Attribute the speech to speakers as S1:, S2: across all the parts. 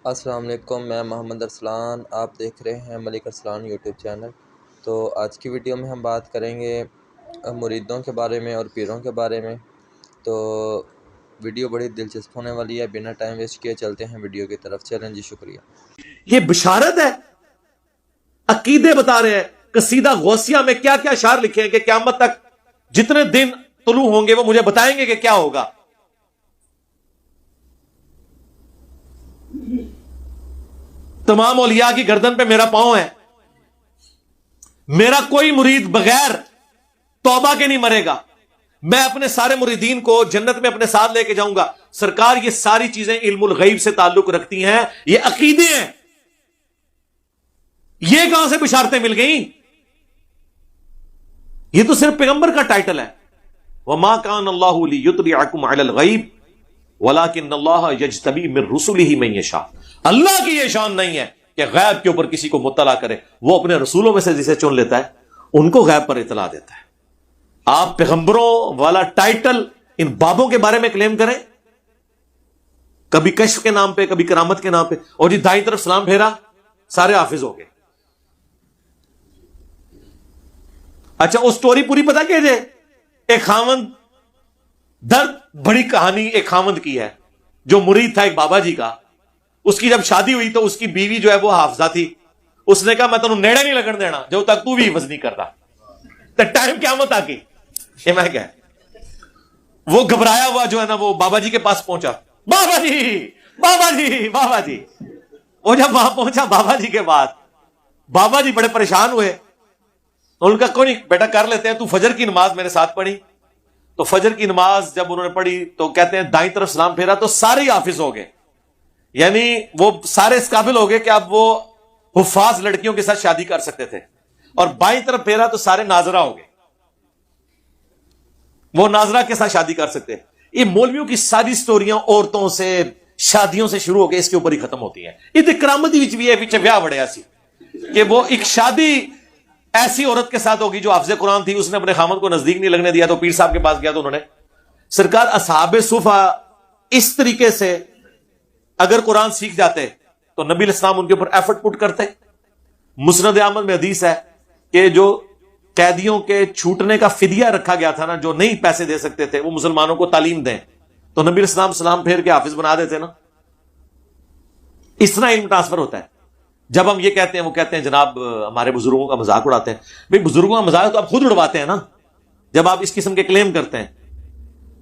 S1: السلام علیکم، میں محمد ارسلان، آپ دیکھ رہے ہیں ملک ارسلان یوٹیوب چینل۔ تو آج کی ویڈیو میں ہم بات کریں گے مریدوں کے بارے میں اور پیروں کے بارے میں۔ تو ویڈیو بڑی دلچسپ ہونے والی ہے، بنا ٹائم ویسٹ کیے چلتے ہیں ویڈیو کی طرف۔ چلیں جی، شکریہ۔
S2: یہ بشارت ہے، عقیدے بتا رہے ہیں۔ قصیدہ غوثیہ میں کیا کیا اشعار لکھے ہیں کہ قیامت تک جتنے دن طلوع ہوں گے وہ مجھے بتائیں گے کہ کیا ہوگا۔ تمام اولیاء کی گردن پہ میرا پاؤں ہے، میرا کوئی مرید بغیر توبہ کے نہیں مرے گا۔ میں اپنے سارے مریدین کو جنت میں اپنے ساتھ لے کے جاؤں گا۔ سرکار یہ ساری چیزیں علم الغیب سے تعلق رکھتی ہیں، یہ عقیدے ہیں۔ یہ کہاں سے بشارتیں مل گئیں؟ یہ تو صرف پیغمبر کا ٹائٹل ہے۔ وَمَا كَانَ اللَّهُ لِيُطْلِعَكُمْ عَلَى الْغَيْبِ وَلَكِنَّ اللَّهَ يَجْتَبِي مِن رُّسُلِهِ مَن يَشَاءُ۔ اللہ کی یہ شان نہیں ہے کہ غیب کے اوپر کسی کو مطلع کرے، وہ اپنے رسولوں میں سے جسے چن لیتا ہے ان کو غیب پر اطلاع دیتا ہے۔ آپ پیغمبروں والا ٹائٹل ان بابوں کے بارے میں کلیم کریں، کبھی کشف کے نام پہ، کبھی کرامت کے نام پہ، اور جی دائیں طرف سلام پھیرا سارے حافظ ہو گئے۔ اچھا، وہ سٹوری پوری پتا کہ جے ایک خاوند، درد بڑی کہانی ایک خاوند کی ہے جو مرید تھا ایک بابا جی کا۔ اس کی جب شادی ہوئی تو اس کی بیوی جو ہے وہ حافظہ تھی۔ اس نے کہا میں تمہیں نیڑے نہیں لگن دینا جب تک تو بھی حفظ نہیں کرتا۔ تو ٹائم قیامت آ گئی، یہ میں کیا وہ گھبرایا ہوا جو ہے نا وہ بابا جی کے پاس پہنچا۔ بابا جی، بابا جی، بابا جی۔ وہ جب وہاں پہنچا بابا جی کے بعد بابا جی بڑے پریشان ہوئے۔ ان کا کوئی بیٹا کر لیتے ہیں، تو فجر کی نماز میرے ساتھ پڑھی۔ تو فجر کی نماز جب انہوں نے پڑھی تو کہتے ہیں دائیں طرف سلام پھیرا تو سارے ہی حافظ ہو گئے، یعنی وہ سارے اس قابل ہو گئے کہ اب وہ حفاظ لڑکیوں کے ساتھ شادی کر سکتے تھے۔ اور بائیں طرف پھیرا تو سارے ناظرہ ہو گئے، وہ ناظرہ کے ساتھ شادی کر سکتے۔ یہ مولویوں کی ساری سٹوریاں عورتوں سے، شادیوں سے شروع ہو کے اس کے اوپر ہی ختم ہوتی ہیں۔ یہ کرامتی بھی ہے پیچھے بیاہ بڑے ایسی کہ وہ ایک شادی ایسی عورت کے ساتھ ہوگی جو حافظ قرآن تھی، اس نے اپنے خامد کو نزدیک نہیں لگنے دیا تو پیر صاحب کے پاس گیا تو انہوں نے سرکار اصحاب صفا اس طریقے سے اگر قرآن سیکھ جاتے تو نبی علیہ السلام ان کے اوپر ایفرٹ پٹ کرتے۔ مسند احمد میں حدیث ہے کہ جو قیدیوں کے چھوٹنے کا فدیہ رکھا گیا تھا نا، جو نہیں پیسے دے سکتے تھے وہ مسلمانوں کو تعلیم دیں، تو نبی علیہ السلام سلام پھیر کے حافظ بنا دیتے نا۔ اس طرح علم ٹرانسفر ہوتا ہے۔ جب ہم یہ کہتے ہیں، وہ کہتے ہیں جناب ہمارے بزرگوں کا مذاق اڑاتے ہیں۔ بھئی بزرگوں کا مذاق تو آپ خود اڑواتے ہیں نا جب آپ اس قسم کے کلیم کرتے ہیں،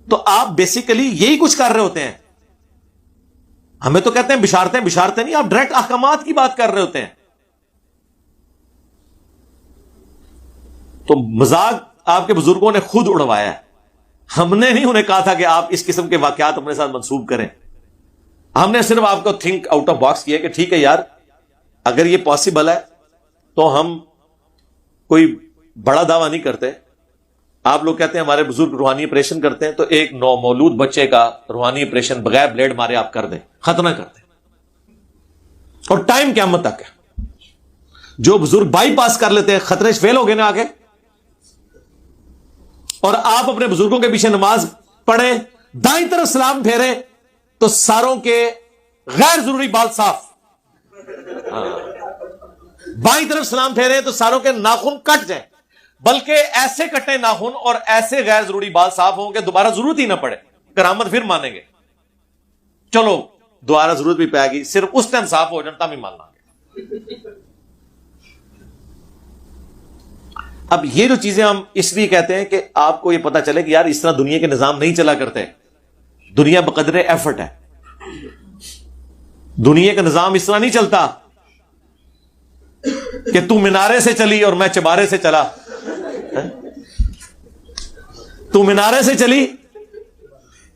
S2: تو آپ بیسیکلی یہی کچھ کر رہے ہوتے ہیں۔ ہمیں تو کہتے ہیں بشارتیں، بشارتیں نہیں، آپ ڈائریکٹ احکامات کی بات کر رہے ہوتے ہیں۔ تو مذاق آپ کے بزرگوں نے خود اڑوایا ہے، ہم نے نہیں انہیں کہا تھا کہ آپ اس قسم کے واقعات اپنے ساتھ منسوب کریں۔ ہم نے صرف آپ کو تھنک آؤٹ آف باکس کیا کہ ٹھیک ہے یار، اگر یہ پاسبل ہے تو ہم کوئی بڑا دعویٰ نہیں کرتے۔ آپ لوگ کہتے ہیں ہمارے بزرگ روحانی آپریشن کرتے ہیں، تو ایک نومولود بچے کا روحانی آپریشن بغیر بلیڈ مارے آپ کر دیں، ختم کر دیں، اور ٹائم قیامت تک ہے۔ جو بزرگ بائی پاس کر لیتے ہیں خطرے سے فیل ہو گئے نا آگے، اور آپ اپنے بزرگوں کے پیچھے نماز پڑھیں، دائیں طرف سلام پھیریں تو ساروں کے غیر ضروری بال صاف، بائیں طرف سلام پھیریں تو ساروں کے ناخن کٹ جائیں، بلکہ ایسے کٹے ناخن اور ایسے غیر ضروری بال صاف ہوں کہ دوبارہ ضرورت ہی نہ پڑے، کرامت پھر مانیں گے۔ چلو دوبارہ ضرورت بھی پائے گی، صرف اس ٹائم صاف ہو جانا تب ہی مان لیں گے۔ اب یہ جو چیزیں ہم اس لیے کہتے ہیں کہ آپ کو یہ پتا چلے کہ یار اس طرح دنیا کے نظام نہیں چلا کرتے۔ دنیا بقدر ایفرٹ ہے، دنیا کا نظام اس طرح نہیں چلتا کہ تو مینارے سے چلی اور میں چبارے سے چلا، تو مینارے سے چلی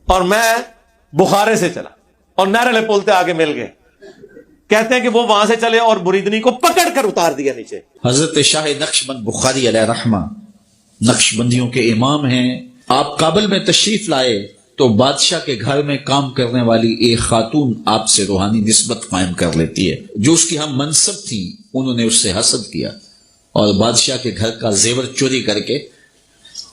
S2: اور میں بخارے سے چلا، اور نہرے پولتے آگے مل گئے۔ کہتے ہیں کہ وہ وہاں سے چلے اور مریدنی کو پکڑ کر اتار دیا نیچے۔
S3: حضرت شاہ نقشبند بخاری علیہ رحمہ نقشبندیوں کے امام ہیں۔ آپ کابل میں تشریف لائے تو بادشاہ کے گھر میں کام کرنے والی ایک خاتون آپ سے روحانی نسبت قائم کر لیتی ہے۔ جو اس کی ہم منصب تھی انہوں نے اس سے حسد کیا اور بادشاہ کے گھر کا زیور چوری کر کے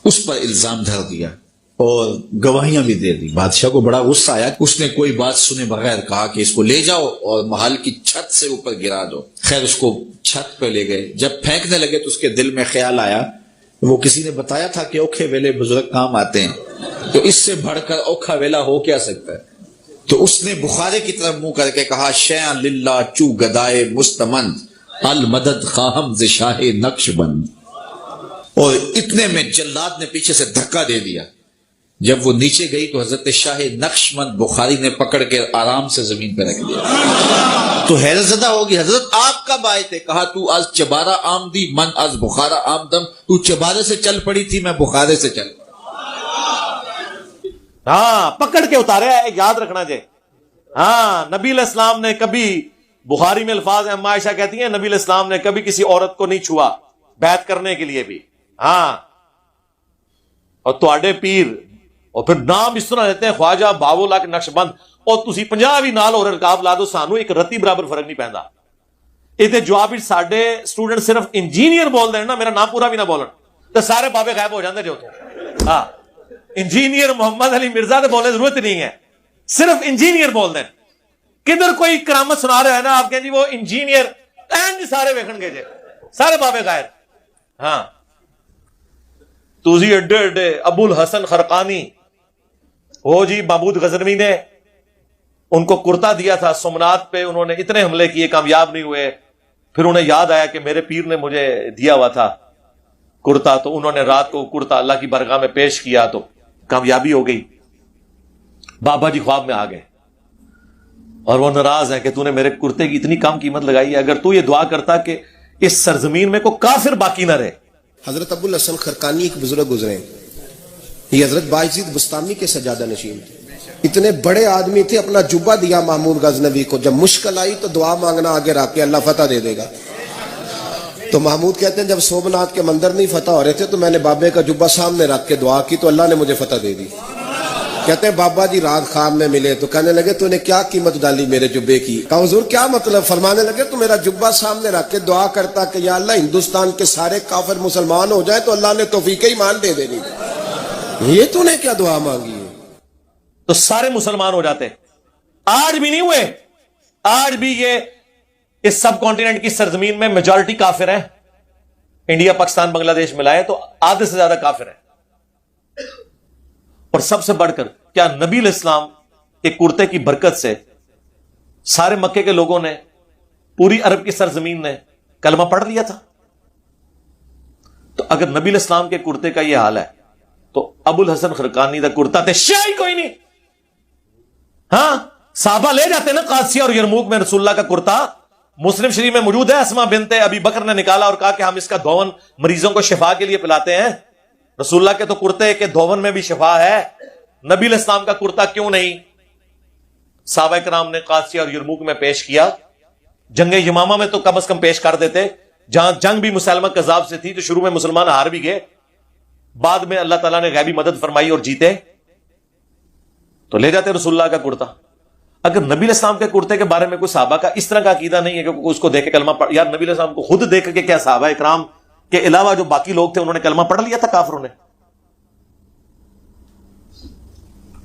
S3: اس پر الزام دھر دیا۔ اور گواہیاں بھی دے دی. بادشاہ کو بڑا غصہ آیا. اس نے کوئی بات سنے بغیر کہا کہ اس کو لے جاؤ اور محل کی چھت سے اوپر گرا دو. خیر اس کو چھت پہ لے گئے. جب پھینکنے لگے تو اس کے دل میں خیال آیا، وہ کسی نے بتایا تھا کہ اوکھے ویلے بزرگ کام آتے ہیں، تو اس سے بڑھ کر اوکھا ویلا ہو کیا سکتا ہے. تو اس نے بخارے کی طرف منہ کر کے کہا، شیئا للہ چو گدائے مستمند المدد خواہم ز شاہ نقش بند. اور اتنے میں جلاد نے پیچھے سے دھکا دے دیا. جب وہ نیچے گئی تو حضرت شاہ نقش بند بخاری نے پکڑ کے آرام سے زمین پہ رکھ دیا. تو حیرت زدہ ہوگی، حضرت آپ کب آئے تھے؟ کہا تو از چبارہ آمدی من از بخارا آمدم. تو چبارے سے چل پڑی تھی، میں بخارے سے چل پڑا.
S2: ہاں پکڑ کے اتارے. یاد رکھنا جائے. ہاں نبی علیہ السلام نے کبھی، بخاری میں الفاظ ہیں، اما عائشہ کہتی ہیں نبی علیہ السلام نے کبھی کسی عورت کو نہیں چھوا بیعت کرنے کے لیے بھی. ہاں اور تواڈے پیر، اور پھر نام اس طرح لیتے ہیں خواجہ باول لاکھ نقش بند، اور تسی 50 بھی نال اور رکاب لا دو، سانو ایک رتی برابر فرق نہیں پیندا. یہ جواب ساڈے اسٹوڈنٹ صرف انجینئر بول دیں نا، میرا نام پورا بھی نہ بولن تو سارے بابے غائب ہو جاندے جو تو. ہاں انجینئر محمد علی مرزا تو بولنے ضرورت نہیں ہے، صرف انجینئر بول دیں. کدھر کوئی کرامت سنا رہے ہیں نا آپ کہیں جی وہ انجینئر، اینج سارے ویکھن گے جے، سارے بابے غائب. ہاں توزی اڈے اڈے ابو الحسن خرقانی ہو جی، محمود غزنوی نے ان کو کرتا دیا تھا سومنات پہ، انہوں نے اتنے حملے کیے کامیاب نہیں ہوئے. پھر انہیں یاد آیا کہ میرے پیر نے مجھے دیا ہوا تھا کرتا، تو انہوں نے رات کو کرتا اللہ کی بارگاہ میں پیش کیا تو کامیابی ہو گئی. بابا جی خواب میں آ گئے اور وہ ناراض ہیں کہ تو نے میرے کرتے کی اتنی کم قیمت لگائی ہے، اگر تو یہ دعا کرتا کہ اس سرزمین میں کوئی کافر باقی نہ رہے.
S4: حضرت ابو الحسن خرقانی ایک بزرگ گزرے، یہ حضرت باعزید بستامی کے سجادہ نشین تھے. اتنے بڑے آدمی تھے، اپنا جبہ دیا محمود غزنوی کو، جب مشکل آئی تو دعا مانگنا آگے رکھ کے اللہ فتح دے دے گا. تو محمود کہتے ہیں جب سومنات کے مندر نہیں فتح ہو رہے تھے تو میں نے بابے کا جبہ سامنے رکھ کے دعا کی تو اللہ نے مجھے فتح دے دی. کہتے ہیں بابا جی رات خواب میں ملے تو کہنے لگے تو نے کیا قیمت ڈالی میرے جبے کی؟ کہا حضور کیا مطلب؟ فرمانے لگے تو میرا جبہ سامنے رکھ کے دعا کرتا کہ یا اللہ ہندوستان کے سارے کافر مسلمان ہو جائے تو اللہ نے توفیق ایمان دے دینی. یہ تو نے کیا دعا مانگی ہے؟
S2: تو سارے مسلمان ہو جاتے. آج بھی نہیں ہوئے. آج بھی یہ اس سب کانٹیننٹ کی سرزمین میں میجورٹی کافر ہیں. انڈیا پاکستان بنگلہ دیش ملائے تو آدھے سے زیادہ کافر ہیں. اور سب سے بڑھ کر کیا نبی علیہ السلام کے کرتے کی برکت سے سارے مکے کے لوگوں نے، پوری عرب کی سرزمین نے کلمہ پڑھ لیا تھا؟ تو اگر نبی علیہ السلام کے کرتے کا یہ حال ہے تو ابو الحسن خرقانی دا کرتا تے شاہی کوئی نہیں. ہاں صحابہ لے جاتے نا قادسیہ اور یرموک میں رسول اللہ کا کرتا. مسلم شریف میں موجود ہے، اسما بنت ابی بکر نے نکالا اور کہا کہ ہم اس کا دھون مریضوں کو شفا کے لیے پلاتے ہیں. رسول اللہ کے تو کرتے کے دھون میں بھی شفا ہے، نبی علیہ السلام کا کرتا کیوں نہیں؟ صحابہ کرام نے قادسیہ اور یرموک میں پیش کیا. جنگ یمامہ میں تو کم از کم پیش کر دیتے، جہاں جنگ بھی مسلمہ کذاب سے تھی تو شروع میں مسلمان ہار بھی گئے، بعد میں اللہ تعالیٰ نے غیبی مدد فرمائی اور جیتے، تو لے جاتے رسول اللہ کا کرتا. اگر نبی علیہ السلام کے کرتے کے بارے میں کوئی صحابہ کا اس طرح کا عقیدہ نہیں ہے کہ اس کو دیکھ کے کلمہ پڑھ، یار نبی علیہ السلام کو خود دیکھ کے کیا صحابہ اکرام کے علاوہ جو باقی لوگ تھے انہوں نے کلمہ پڑھ لیا تھا کافروں نے؟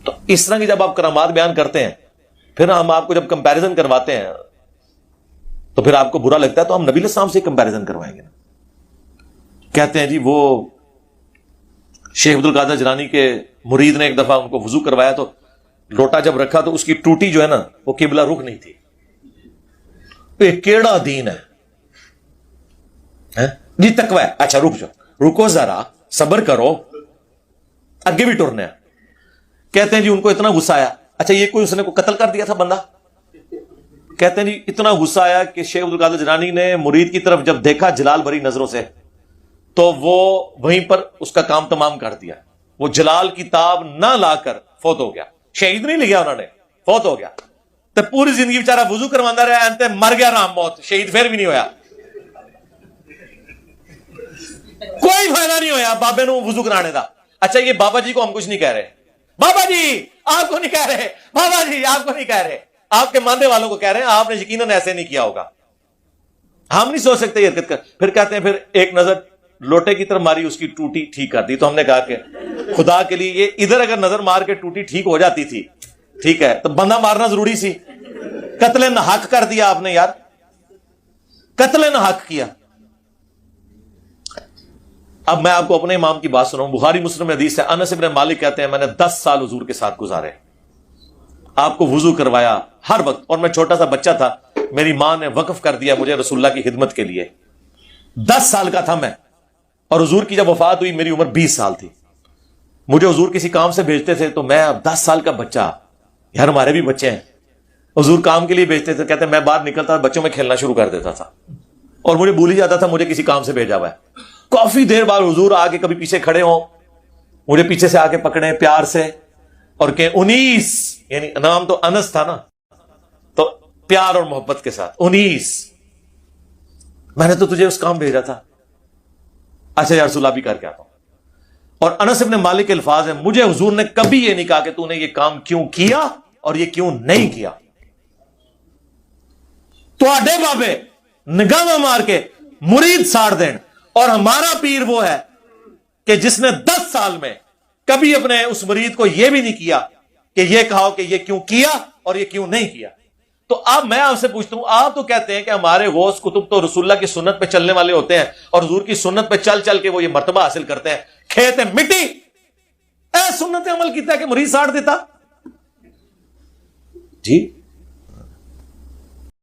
S2: تو اس طرح کی جب آپ کرامات بیان کرتے ہیں، پھر ہم آپ کو جب کمپیریزن کرواتے ہیں تو پھر آپ کو برا لگتا ہے، تو ہم نبی علیہ السلام سے کمپیریزن کروائیں گے نا. کہتے ہیں جی وہ شیخ عبد القادر جیلانی کے مرید نے ایک دفعہ ان کو وضو کروایا تو لوٹا جب رکھا تو اس کی ٹوٹی جو ہے نا وہ قبلہ رخ نہیں تھی. یہ کیڑا دین ہے جی؟ تقوی ہے. اچھا رک جاؤ، رکو ذرا، صبر کرو، اگے بھی ٹرنا ہے. کہتے ہیں جی ان کو اتنا غصہ آیا. اچھا یہ کوئی اس نے کو قتل کر دیا تھا بندہ؟ کہتے ہیں جی اتنا غصہ آیا کہ شیخ عبد القادر جیلانی نے مرید کی طرف جب دیکھا جلال بھری نظروں سے تو وہ وہیں پر اس کا کام تمام کر دیا. وہ جلال کی تاب نہ لا کر فوت ہو گیا. شہید نہیں لیا انہوں نے، فوت ہو گیا. تو پوری زندگی بیچارہ وضو کروانا رہا، انتے مر گیا رام موت، شہید پھر بھی نہیں ہویا. کوئی فائدہ نہیں ہویا بابے نو وضو کرانے دا. اچھا یہ بابا جی کو ہم کچھ نہیں کہہ رہے، بابا جی آپ کو نہیں کہہ رہے، بابا جی آپ کو نہیں کہہ رہے، آپ کے ماننے والوں کو کہہ رہے ہیں. آپ نے یقیناً ایسے نہیں کیا ہوگا، ہم نہیں سوچ سکتے یہ حرکت کر. پھر کہتے ہیں پھر ایک نظر لوٹے کی طرف ماری, اس کی ٹوٹی ٹھیک کر دی. تو ہم نے کہا کہ خدا کے لیے یہ ادھر اگر نظر مار کے ٹوٹی ٹھیک ہو جاتی تھی, ٹھیک ہے, تو بندہ مارنا ضروری سی. قتل ناحق کر دیا آپ نے یار, قتل ناحق کیا. اب میں آپ کو اپنے امام کی بات سناؤں. بخاری مسلم میں حدیث ہے, انس بن مالک کہتے ہیں میں نے 10 سال حضور کے ساتھ گزارے, آپ کو وضو کروایا ہر وقت, اور میں چھوٹا سا بچہ تھا, میری ماں نے وقف کر دیا مجھے رسول اللہ کی خدمت کے لیے. 10 سال کا تھا میں, اور حضور کی جب وفات ہوئی میری عمر 20 سال تھی. مجھے حضور کسی کام سے بھیجتے تھے تو میں اب 10 سال کا بچہ, یار ہمارے بھی بچے ہیں, حضور کام کے لیے بھیجتے تھے, کہتے ہیں میں باہر نکلتا تھا بچوں میں کھیلنا شروع کر دیتا تھا, اور مجھے بھول ہی جاتا تھا مجھے کسی کام سے بھیجا ہوا ہے. کافی دیر بعد حضور آ کے کبھی پیچھے کھڑے ہوں, مجھے پیچھے سے آ کے پکڑے پیار سے, اور کہ 19, یعنی نام تو انس تھا نا, تو پیار اور محبت کے ساتھ 19, میں نے تو تجھے اس کام بھیجا تھا, اچھا یا رسول اللہ بھی کر کے آتا ہوں. اور انس بن مالک کے الفاظ ہیں, مجھے حضور نے کبھی یہ نہیں کہا کہ تو نے یہ کام کیوں کیا اور یہ کیوں نہیں کیا. تو آڈے بابے نگاہ مار کے مرید ساڑ دین, اور ہمارا پیر وہ ہے کہ جس نے 10 سال میں کبھی اپنے اس مرید کو یہ بھی نہیں کیا کہ یہ کہا کہ یہ کیوں کیا اور یہ کیوں نہیں کیا. تو اب میں آپ سے پوچھتا ہوں, آپ تو کہتے ہیں کہ ہمارے غوث کتب تو رسول اللہ کی سنت پہ چلنے والے ہوتے ہیں, اور حضور کی سنت پہ چل چل کے وہ یہ مرتبہ حاصل کرتے ہیں. کھیت ہے مٹی, اے سنت عمل کیتا ہے کہ مرید ساڑ دیتا جی.